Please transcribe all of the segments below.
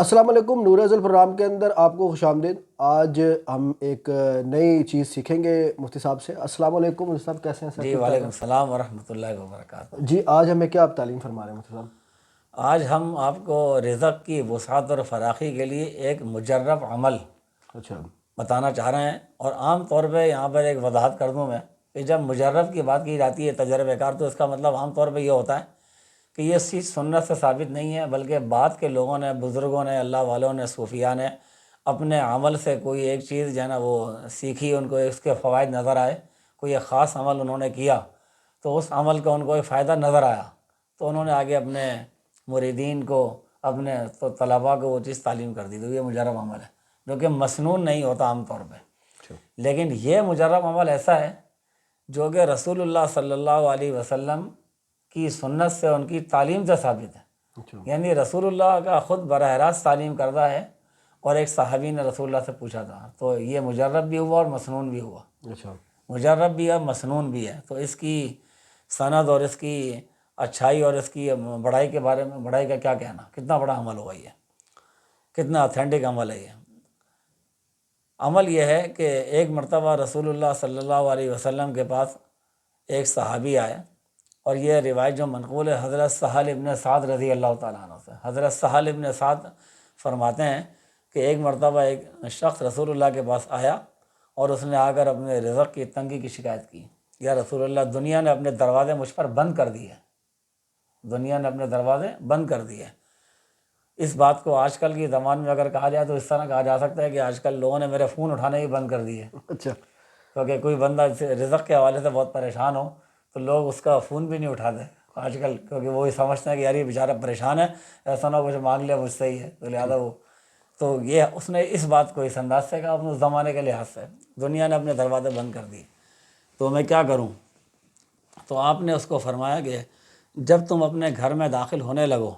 السلام علیکم، نور ازل پروگرام کے اندر آپ کو خوش آمدید۔ آج ہم ایک نئی چیز سیکھیں گے مفتی صاحب سے۔ السلام علیکم مفتی صاحب، کیسے ہیں سر؟ جی ٹھیک ٹھاک وعلیکم ہیں؟ السلام ورحمۃ اللہ وبرکاتہ۔ جی، آج ہمیں کیا آپ تعلیم فرما رہے ہیں مفتی صاحب؟ آج ہم آپ کو رزق کی وسعت اور فراخی کے لیے ایک مجرب عمل اچھا بتانا چاہ رہے ہیں، اور عام طور پہ یہاں پر ایک وضاحت کر دوں میں کہ جب مجرب کی بات کی جاتی ہے تجربہ کار، تو اس کا مطلب عام طور پہ یہ ہوتا ہے کہ یہ چیز سنت سے ثابت نہیں ہے، بلکہ بعد کے لوگوں نے، بزرگوں نے، اللہ والوں نے، صوفیاء نے اپنے عمل سے کوئی ایک چیز جو ہے نا وہ سیکھی، ان کو اس کے فوائد نظر آئے، کوئی ایک خاص عمل انہوں نے کیا تو اس عمل کا ان کو ایک فائدہ نظر آیا، تو انہوں نے آگے اپنے مریدین کو، اپنے طلباء کو وہ چیز تعلیم کر دی، تو یہ مجرب عمل ہے جو کہ مسنون نہیں ہوتا عام طور پہ۔ اچھا لیکن یہ مجرب عمل ایسا ہے جو کہ رسول اللہ صلی اللہ علیہ وسلم کی سنت سے، ان کی تعلیم سے ثابت ہے، اچھا یعنی رسول اللہ کا خود براہ راست تعلیم کردہ ہے، اور ایک صحابی نے رسول اللہ سے پوچھا تھا، تو یہ مجرب بھی ہوا اور مسنون بھی ہوا، اچھا مجرب بھی ہے، مسنون بھی ہے۔ تو اس کی سند اور اس کی اچھائی اور اس کی بڑائی کے بارے میں، بڑائی کا کیا کہنا، کتنا بڑا عمل ہوا یہ، کتنا اتھینٹک عمل ہے یہ۔ عمل یہ ہے کہ ایک مرتبہ رسول اللہ صلی اللہ علیہ وسلم کے پاس ایک صحابی آئے، اور یہ روایت جو منقول ہے حضرت سہل ابن سعد رضی اللہ تعالیٰ عنہ سے۔ حضرت سہل ابن سعد فرماتے ہیں کہ ایک مرتبہ ایک شخص رسول اللہ کے پاس آیا، اور اس نے آ کر اپنے رزق کی تنگی کی شکایت کی، یا رسول اللہ، دنیا نے اپنے دروازے مجھ پر بند کر دیے، دنیا نے اپنے دروازے بند کر دیے۔ اس بات کو آج کل کی زمان میں اگر کہا جائے تو اس طرح کہا جا سکتا ہے کہ آج کل لوگوں نے میرے فون اٹھانے ہی بند کر دیے، اچھا کیونکہ کوئی بندہ رزق کے حوالے سے بہت پریشان ہو تو لوگ اس کا فون بھی نہیں اٹھاتے آج کل، کیونکہ وہ یہ سمجھتے ہیں کہ یار یہ بیچارہ پریشان ہے، ایسا نہ کچھ مانگ لے مجھ سے ہی ہے، تو لہٰذا وہ، تو یہ اس نے اس بات کو اس انداز سے کہا اپنے زمانے کے لحاظ سے، دنیا نے اپنے دروازے بند کر دیے، تو میں کیا کروں؟ تو آپ نے اس کو فرمایا کہ جب تم اپنے گھر میں داخل ہونے لگو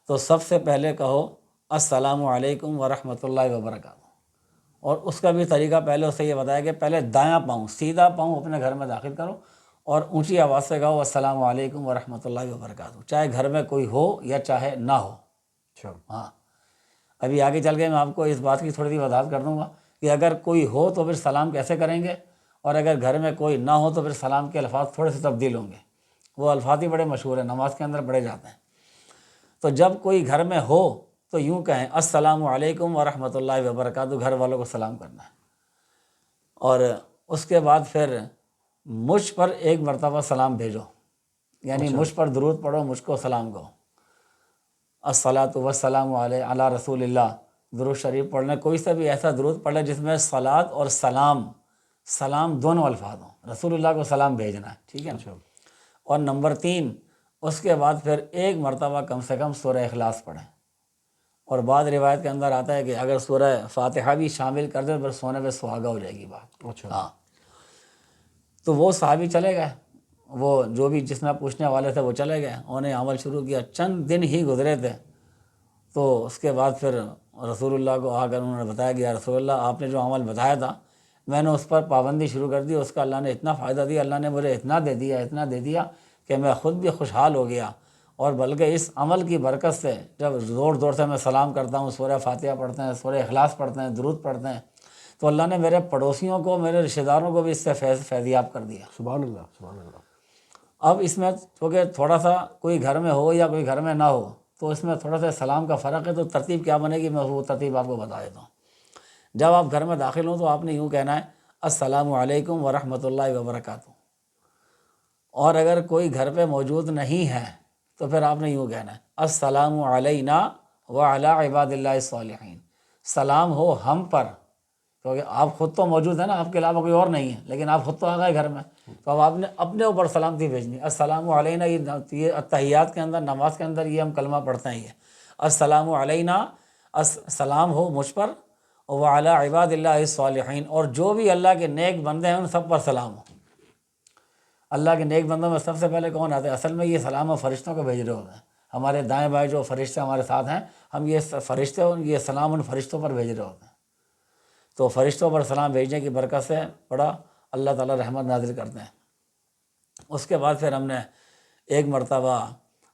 تو سب سے پہلے کہو السلام علیکم ورحمۃ اللہ وبرکاتہ، اور اس کا بھی طریقہ پہلے اسے یہ بتایا کہ پہلے دایاں پاؤں، سیدھا پاؤں اپنے گھر میں داخل کرو، اور اونچی آواز سے کہو السلام علیکم ورحمۃ اللہ وبرکاتہ، چاہے گھر میں کوئی ہو یا چاہے نہ ہو۔ اچھا ہاں، ابھی آگے چل کے میں آپ کو اس بات کی تھوڑی سی وضاحت کر دوں گا کہ اگر کوئی ہو تو پھر سلام کیسے کریں گے، اور اگر گھر میں کوئی نہ ہو تو پھر سلام کے الفاظ تھوڑے سے تبدیل ہوں گے، وہ الفاظ ہی بڑے مشہور ہیں، نماز کے اندر پڑھے جاتے ہیں۔ تو جب کوئی گھر میں ہو تو یوں کہیں السلام علیکم ورحمۃ اللہ وبرکاتہ، گھر والوں کو سلام کرنا ہے، اور اس کے بعد پھر مجھ پر ایک مرتبہ سلام بھیجو، یعنی اچھا مجھ پر درود پڑھو، مجھ کو سلام کہو، الصلاۃ والسلام علی رسول اللہ، درود شریف پڑھنا، کوئی سا بھی ایسا درود پڑھ لے جس میں صلاۃ اور سلام، سلام دونوں الفاظ ہوں، رسول اللہ کو سلام بھیجنا ہے، ٹھیک ہے نا۔ اچھا اور نمبر 3، اس کے بعد پھر ایک مرتبہ کم سے کم سورہ اخلاص پڑھیں، اور بعض روایت کے اندر آتا ہے کہ اگر سورہ فاتحہ بھی شامل کر دیں تو پھر سونے پہ سہاگا ہو جائے گی بات۔ اچھا ہاں، تو وہ صحابی چلے گئے، وہ جو بھی جس نے پوچھنے والے تھے وہ چلے گئے، انہوں نے عمل شروع کیا، چند دن ہی گزرے تھے، تو اس کے بعد پھر رسول اللہ کو آ کر انہوں نے بتایا کہ یا رسول اللہ، آپ نے جو عمل بتایا تھا میں نے اس پر پابندی شروع کر دی، اس کا اللہ نے اتنا فائدہ دیا، اللہ نے مجھے اتنا دے دیا، اتنا دے دیا کہ میں خود بھی خوشحال ہو گیا، اور بلکہ اس عمل کی برکت سے جب زور زور سے میں سلام کرتا ہوں، سورہ فاتحہ پڑھتے ہیں، سورہ اخلاص پڑھتے ہیں، درود پڑھتے ہیں، تو اللہ نے میرے پڑوسیوں کو، میرے رشتہ داروں کو بھی اس سے فیضیاب کر دیا۔ سبحان اللہ سبحان اللہ۔ اب اس میں چونکہ تھوڑا سا کوئی گھر میں ہو یا کوئی گھر میں نہ ہو تو اس میں تھوڑا سا سلام کا فرق ہے، تو ترتیب کیا بنے گی میں وہ ترتیب آپ کو بتا دیتا ہوں۔ جب آپ گھر میں داخل ہوں تو آپ نے یوں کہنا ہے السلام علیکم ورحمۃ اللہ وبرکاتہ، اور اگر کوئی گھر پہ موجود نہیں ہے تو پھر آپ نے یوں کہنا ہے السلام علینا وعلی عباد اللہ الصالحین، سلام ہو ہم پر، کیونکہ آپ خود تو موجود ہیں نا، آپ کے علاوہ کوئی اور نہیں ہے، لیکن آپ خود تو آ گئے گھر میں، تو اب آپ نے اپنے اوپر سلامتی بھیجنی، السلام علینا، یہ اتحیات کے اندر، نماز کے اندر یہ ہم کلمہ پڑھتے ہیں، یہ السلام علینا، سلام ہو مجھ پر، وعلی عباد اللہ الصالحین، اور جو بھی اللہ کے نیک بندے ہیں ان سب پر سلام ہو۔ اللہ کے نیک بندوں میں سب سے پہلے کون آتے ہیں؟ اصل میں یہ سلام و فرشتوں کو بھیج رہے ہوتے ہیں، ہمارے دائیں بائیں جو فرشتے ہمارے ساتھ ہیں، ہم یہ فرشتے، یہ سلام ان فرشتوں پر بھیج رہے ہوتے ہیں، تو فرشتوں پر سلام بھیجنے کی برکت سے بڑا اللہ تعالیٰ رحمت نازل کرتے ہیں۔ اس کے بعد پھر ہم نے ایک مرتبہ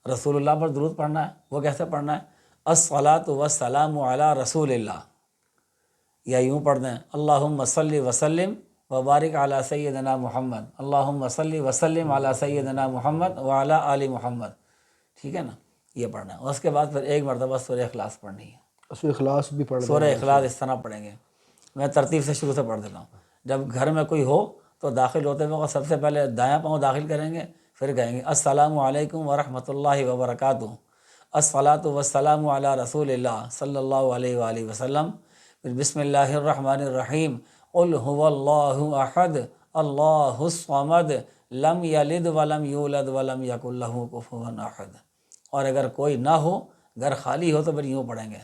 رسول اللہ پر درود پڑھنا ہے، وہ کیسے پڑھنا ہے؟ الصلاۃ والسلام علی رسول اللہ، یا یوں پڑھ دیں اللہم صلی وسلم وبارک علی سیدنا محمد، اللہم صلی وسلم علی سیدنا محمد وعلی آل محمد، ٹھیک ہے نا، یہ پڑھنا ہے۔ اس کے بعد پھر ایک مرتبہ سورہ اخلاص پڑھنی ہے۔ اس میں اخلاص بھی پڑھ سورہ اخلاص اس طرح پڑھیں گے، میں ترتیب سے شروع سے پڑھ دیتا ہوں۔ جب گھر میں کوئی ہو تو داخل ہوتے وقت سب سے پہلے دایاں پاؤں داخل کریں گے، پھر کہیں گے السلام علیکم ورحمۃ اللہ وبرکاتہ، الصلاۃ والسلام علی رسول اللہ صلی اللہ علیہ وآلہ وسلم، پھر بسم اللہ الرحمن الرحیم، قل هو اللہ احد اللہ الصمد لم یلد ولم یولد ولم یکن لہ کفوا احد۔ اور اگر کوئی نہ ہو، گھر خالی ہو، تو پھر یوں پڑھیں گے،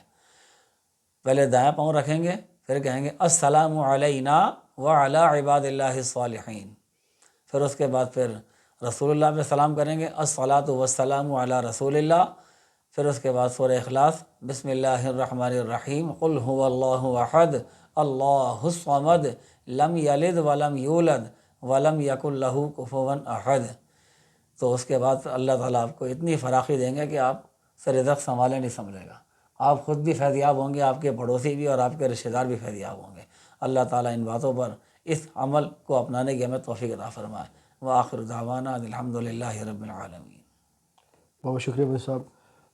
پہلے دایاں پاؤں رکھیں گے، پھر کہیں گے السلام علینا وعلی عباد اللہ الصالحین، پھر اس کے بعد پھر رسول اللہ پہ سلام کریں گے الصلاۃ والسلام علی رسول اللہ، پھر اس کے بعد سورہ اخلاص بسم اللہ الرحمن الرحیم، قل هو اللہ احد اللہ الصمد لم یلد ولم یولد ولم یکن لہ کفوا احد۔ تو اس کے بعد اللہ تعالیٰ آپ کو اتنی فراخی دیں گے کہ آپ سے رزق سنبھالے نہیں سمجھے گا، آپ خود بھی فیضیاب ہوں گے، آپ کے پڑوسی بھی، اور آپ کے رشتہ دار بھی فیضیاب ہوں گے۔ اللہ تعالیٰ ان باتوں پر، اس عمل کو اپنانے کی ہمیں توفیق عطا فرمائے۔ وآخر دعوانا الحمد للہ رب العالمین۔ بہت شکریہ مفتی صاحب۔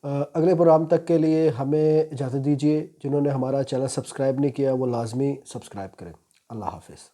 اگلے پروگرام تک کے لیے ہمیں اجازت دیجیے۔ جنہوں نے ہمارا چینل سبسکرائب نہیں کیا وہ لازمی سبسکرائب کریں۔ اللہ حافظ۔